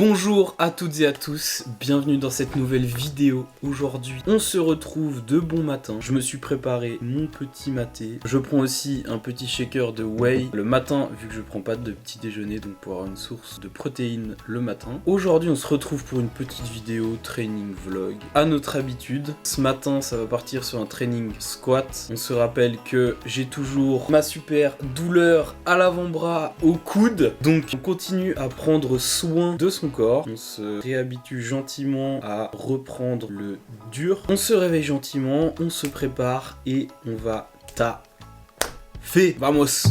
Bonjour à toutes et à tous, bienvenue dans cette nouvelle vidéo. Aujourd'hui, on se retrouve de bon matin. Je me suis préparé mon petit maté. Je prends aussi un petit shaker de whey le matin, vu que je prends pas de petit déjeuner, donc pour avoir une source de protéines le matin. Aujourd'hui, on se retrouve pour une petite vidéo training vlog. À notre habitude, ce matin, ça va partir sur un training squat. On se rappelle que j'ai toujours ma super douleur à l'avant-bras, au coude. Donc, on continue à prendre soin de son corps. On se réhabitue gentiment à reprendre le dur. On se réveille gentiment, on se prépare et on va taffer. Vamos!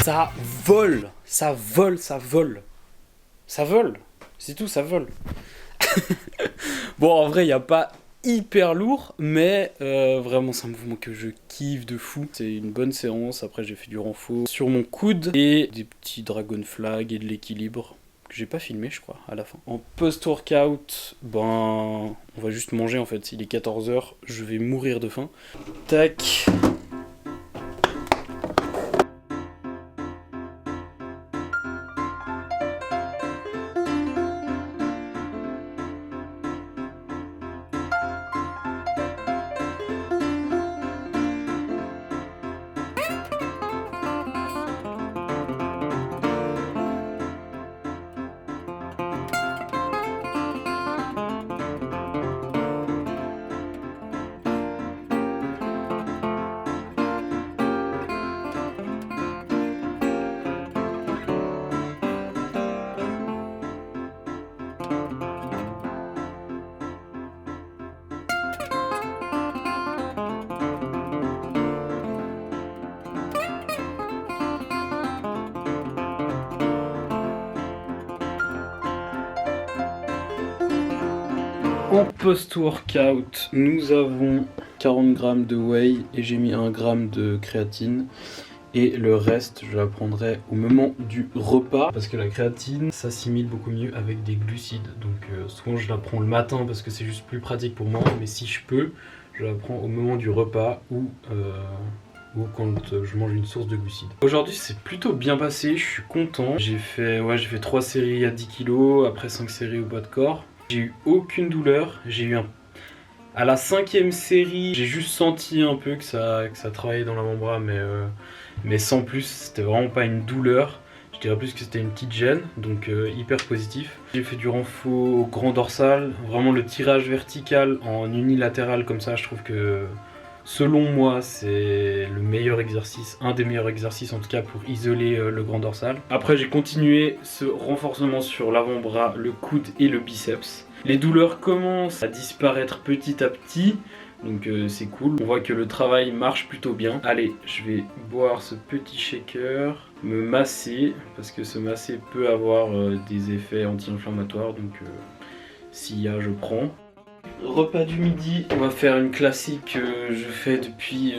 Ça vole, ça vole, ça vole. Ça vole, c'est tout, ça vole. Bon, en vrai, il n'y a pas hyper lourd, mais vraiment, c'est un mouvement que je kiffe de fou. C'est une bonne séance. Après, j'ai fait du renfort sur mon coude et des petits dragon flag et de l'équilibre que j'ai pas filmé, je crois, à la fin. En post-workout, ben, on va juste manger en fait. Il est 14h, je vais mourir de faim. Tac. En post-workout, nous avons 40 grammes de whey et j'ai mis 1 gramme de créatine. Et le reste, je la prendrai au moment du repas. Parce que la créatine s'assimile beaucoup mieux avec des glucides. Donc souvent je la prends le matin parce que c'est juste plus pratique pour moi. Mais si je peux, je la prends au moment du repas ou quand je mange une source de glucides. Aujourd'hui c'est plutôt bien passé, je suis content. J'ai fait 3 séries à 10 kg, après 5 séries au bas de corps. J'ai eu aucune douleur, à la 5e série, j'ai juste senti un peu que ça travaillait dans l'avant-bras, mais sans plus, c'était vraiment pas une douleur. Je dirais plus que c'était une petite gêne, donc hyper positif. J'ai fait du renfo au grand dorsal, vraiment le tirage vertical en unilatéral comme ça, je trouve que selon moi c'est le meilleur exercice, un des meilleurs exercices en tout cas pour isoler le grand dorsal. Après j'ai continué ce renforcement sur l'avant-bras, le coude et le biceps. Les douleurs commencent à disparaître petit à petit. Donc c'est cool, on voit que le travail marche plutôt bien. Allez, je vais boire ce petit shaker, me masser, parce que se masser peut avoir des effets anti-inflammatoires, donc s'il y a, je prends. Repas du midi, on va faire une classique que je fais depuis,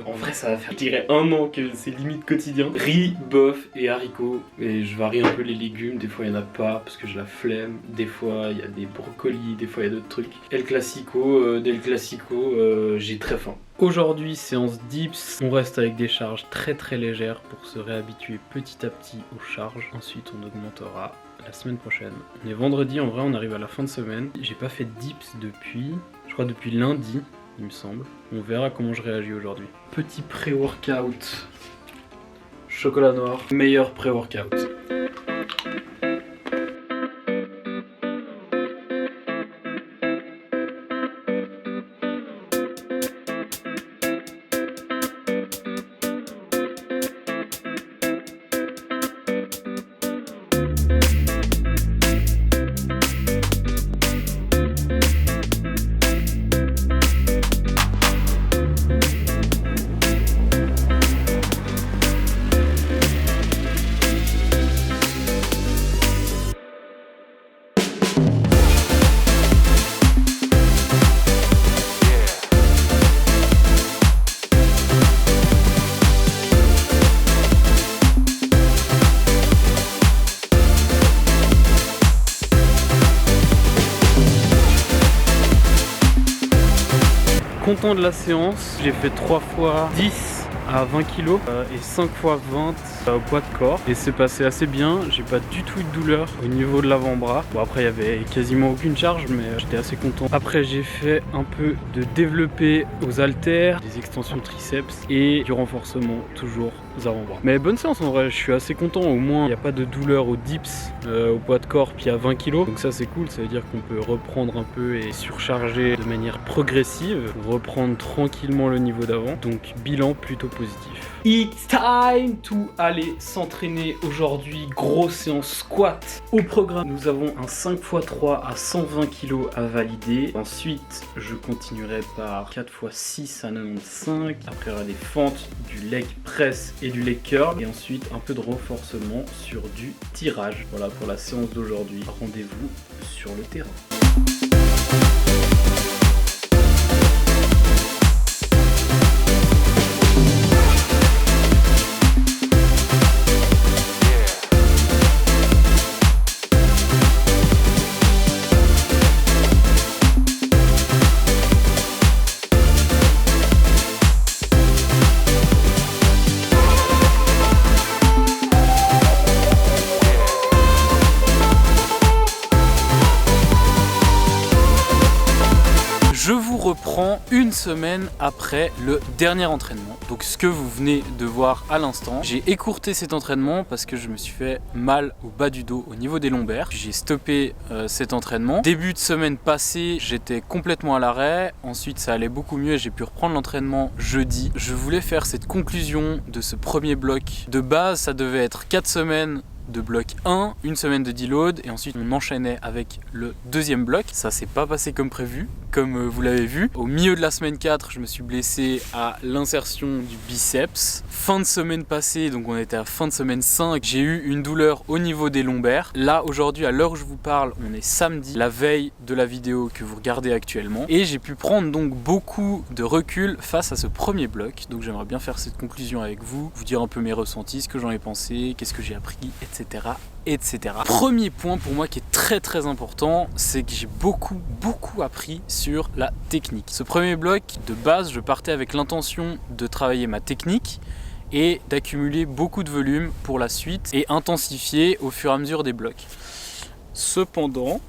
en vrai ça va faire je dirais 1 an que c'est limite quotidien. Riz, bœuf et haricots, et je varie un peu les légumes, des fois il n'y en a pas parce que j'ai la flemme, des fois il y a des brocolis, des fois il y a d'autres trucs. Et le classico, dès le classico, j'ai très faim. Aujourd'hui séance dips, on reste avec des charges très légères pour se réhabituer petit à petit aux charges, ensuite on augmentera la semaine prochaine. On est vendredi, en vrai on arrive à la fin de semaine. J'ai pas fait de dips depuis, je crois depuis lundi, il me semble. On verra comment je réagis aujourd'hui. Petit pré-workout. Chocolat noir, meilleur pré-workout. Content de la séance, j'ai fait 3 fois 10 à 20 kg et 5 fois 20 au poids de corps et c'est passé assez bien, j'ai pas du tout eu de douleur au niveau de l'avant-bras. Bon après il y avait quasiment aucune charge mais j'étais assez content. Après j'ai fait un peu de développé aux haltères, des extensions de triceps et du renforcement toujours aux avant-bras. Mais bonne séance en vrai, je suis assez content, au moins il n'y a pas de douleur aux dips, au poids de corps puis à 20 kg. Donc ça c'est cool, ça veut dire qu'on peut reprendre un peu et surcharger de manière progressive, reprendre tranquillement le niveau d'avant. Donc bilan plutôt positif. It's time to aller s'entraîner aujourd'hui, grosse séance squat. Au programme, nous avons un 5x3 à 120 kg à valider. Ensuite, je continuerai par 4x6 à 95. Après, il y aura des fentes, du leg press et du leg curl. Et ensuite, un peu de renforcement sur du tirage. Voilà pour la séance d'aujourd'hui. Rendez-vous sur le terrain. Je vous reprends une semaine après le dernier entraînement. Donc ce que vous venez de voir à l'instant, j'ai écourté cet entraînement parce que je me suis fait mal au bas du dos au niveau des lombaires. J'ai stoppé cet entraînement. Début de semaine passée, j'étais complètement à l'arrêt. Ensuite ça allait beaucoup mieux et j'ai pu reprendre l'entraînement jeudi. Je voulais faire cette conclusion de ce premier bloc. De base ça devait être 4 semaines de bloc 1, une semaine de deload et ensuite on enchaînait avec le deuxième bloc. Ça s'est pas passé comme prévu, comme vous l'avez vu. Au milieu de la semaine 4, je me suis blessé à l'insertion du biceps. Fin de semaine passée, donc on était à fin de semaine 5, j'ai eu une douleur au niveau des lombaires. Là aujourd'hui, à l'heure où je vous parle, on est samedi, la veille de la vidéo que vous regardez actuellement. Et j'ai pu prendre donc beaucoup de recul face à ce premier bloc. Donc j'aimerais bien faire cette conclusion avec vous, vous dire un peu mes ressentis, ce que j'en ai pensé, qu'est-ce que j'ai appris, etc. Premier point pour moi qui est très important, c'est que j'ai beaucoup appris sur la technique. Ce premier bloc, de base, je partais avec l'intention de travailler ma technique et d'accumuler beaucoup de volume pour la suite et intensifier au fur et à mesure des blocs. Cependant,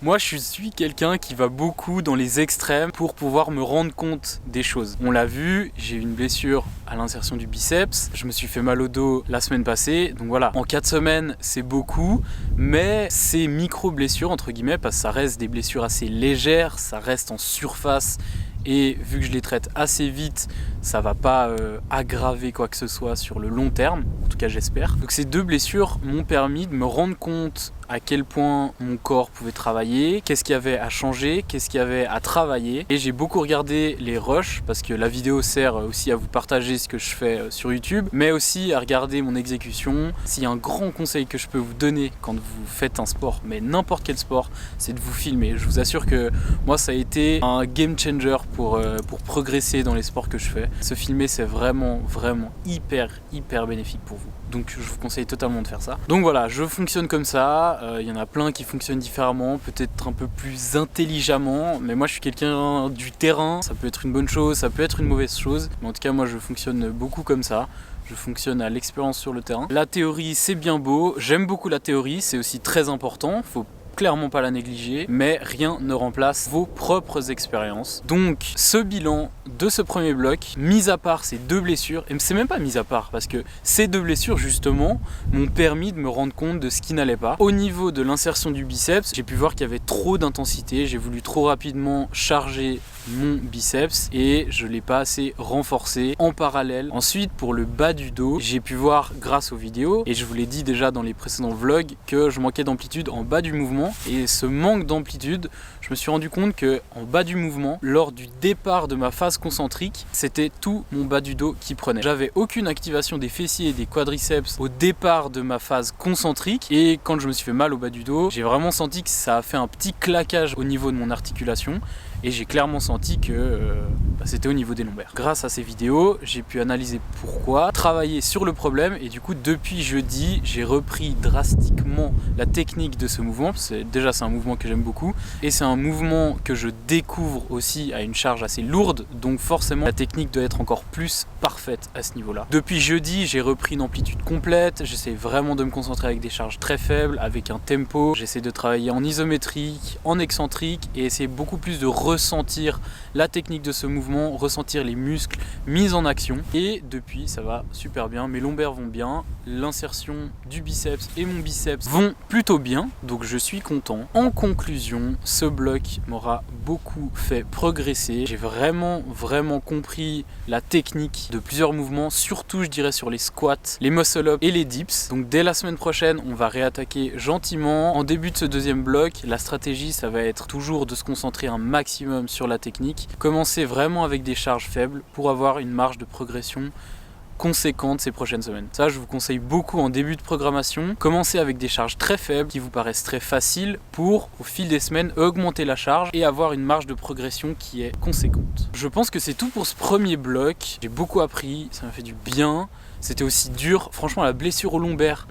moi je suis quelqu'un qui va beaucoup dans les extrêmes pour pouvoir me rendre compte des choses. On l'a vu, j'ai eu une blessure à l'insertion du biceps, je me suis fait mal au dos la semaine passée, donc voilà, en 4 semaines c'est beaucoup, mais c'est micro-blessures entre guillemets, parce que ça reste des blessures assez légères, ça reste en surface, et vu que je les traite assez vite, ça va pas aggraver quoi que ce soit sur le long terme, en tout cas j'espère. Donc ces 2 blessures m'ont permis de me rendre compte à quel point mon corps pouvait travailler, qu'est-ce qu'il y avait à changer, qu'est-ce qu'il y avait à travailler. Et j'ai beaucoup regardé les rushs parce que la vidéo sert aussi à vous partager ce que je fais sur YouTube, mais aussi à regarder mon exécution. S'il y a un grand conseil que je peux vous donner quand vous faites un sport, mais n'importe quel sport, c'est de vous filmer. Je vous assure que moi ça a été un game changer pour progresser dans les sports que je fais. Se filmer c'est vraiment hyper bénéfique pour vous. Donc je vous conseille totalement de faire ça. Donc voilà, je fonctionne comme ça. Il y en a plein qui fonctionnent différemment, peut-être un peu plus intelligemment, mais moi je suis quelqu'un du terrain, ça peut être une bonne chose, ça peut être une mauvaise chose, mais en tout cas moi je fonctionne beaucoup comme ça. Je fonctionne à l'expérience sur le terrain. La théorie c'est bien beau, j'aime beaucoup la théorie, c'est aussi très important, faut clairement pas la négliger, mais rien ne remplace vos propres expériences. Donc ce bilan de ce premier bloc, mis à part ces 2 blessures, et c'est même pas mis à part parce que ces 2 blessures justement m'ont permis de me rendre compte de ce qui n'allait pas. Au niveau de l'insertion du biceps, j'ai pu voir qu'il y avait trop d'intensité, j'ai voulu trop rapidement charger mon biceps et je l'ai pas assez renforcé en parallèle. Ensuite pour le bas du dos, j'ai pu voir grâce aux vidéos, et je vous l'ai dit déjà dans les précédents vlogs, que je manquais d'amplitude en bas du mouvement. Et ce manque d'amplitude, je me suis rendu compte que en bas du mouvement, lors du départ de ma phase concentrique, c'était tout mon bas du dos qui prenait. J'avais aucune activation des fessiers et des quadriceps au départ de ma phase concentrique, et quand je me suis fait mal au bas du dos, j'ai vraiment senti que ça a fait un petit claquage au niveau de mon articulation, et j'ai clairement senti que c'était au niveau des lombaires. Grâce à ces vidéos, j'ai pu analyser pourquoi, travailler sur le problème, et du coup depuis jeudi, j'ai repris drastiquement la technique de ce mouvement, parce que déjà c'est un mouvement que j'aime beaucoup, et c'est un mouvement que je découvre aussi à une charge assez lourde, donc forcément la technique doit être encore plus parfaite à ce niveau-là. Depuis jeudi, j'ai repris une amplitude complète, j'essaie vraiment de me concentrer avec des charges très faibles, avec un tempo, j'essaie de travailler en isométrique, en excentrique, et essayer beaucoup plus de ressentir la technique de ce mouvement, ressentir les muscles mis en action, et depuis ça va super bien, mes lombaires vont bien, l'insertion du biceps et mon biceps vont plutôt bien, donc je suis content. En conclusion, ce bloc m'aura beaucoup fait progresser, j'ai vraiment compris la technique de plusieurs mouvements, surtout je dirais sur les squats, les muscle-up et les dips. Donc dès la semaine prochaine, on va réattaquer gentiment. En début de ce deuxième bloc, la stratégie ça va être toujours de se concentrer un maximum sur la technique, commencer vraiment avec des charges faibles pour avoir une marge de progression conséquente ces prochaines semaines. Ça, je vous conseille beaucoup en début de programmation. Commencez avec des charges très faibles qui vous paraissent très faciles pour, au fil des semaines, augmenter la charge et avoir une marge de progression qui est conséquente. Je pense que c'est tout pour ce premier bloc. J'ai beaucoup appris, ça m'a fait du bien. C'était aussi dur. Franchement, la blessure au lombaire,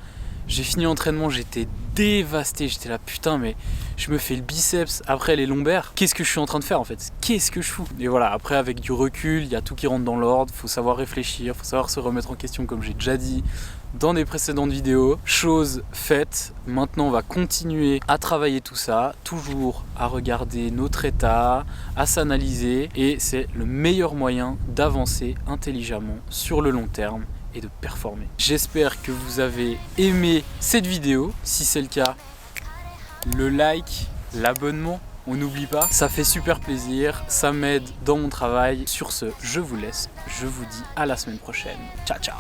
j'ai fini l'entraînement, j'étais dévasté, j'étais là putain mais je me fais le biceps après les lombaires, qu'est-ce que je suis en train de faire en fait, qu'est-ce que je fous? Et voilà, après avec du recul, il y a tout qui rentre dans l'ordre, faut savoir réfléchir, faut savoir se remettre en question comme j'ai déjà dit dans des précédentes vidéos. Chose faite, maintenant on va continuer à travailler tout ça, toujours à regarder notre état, à s'analyser, et c'est le meilleur moyen d'avancer intelligemment sur le long terme et de performer. J'espère que vous avez aimé cette vidéo. Si c'est le cas, le like, l'abonnement, on n'oublie pas. Ça fait super plaisir, ça m'aide dans mon travail. Sur ce, je vous laisse. Je vous dis à la semaine prochaine. Ciao, ciao.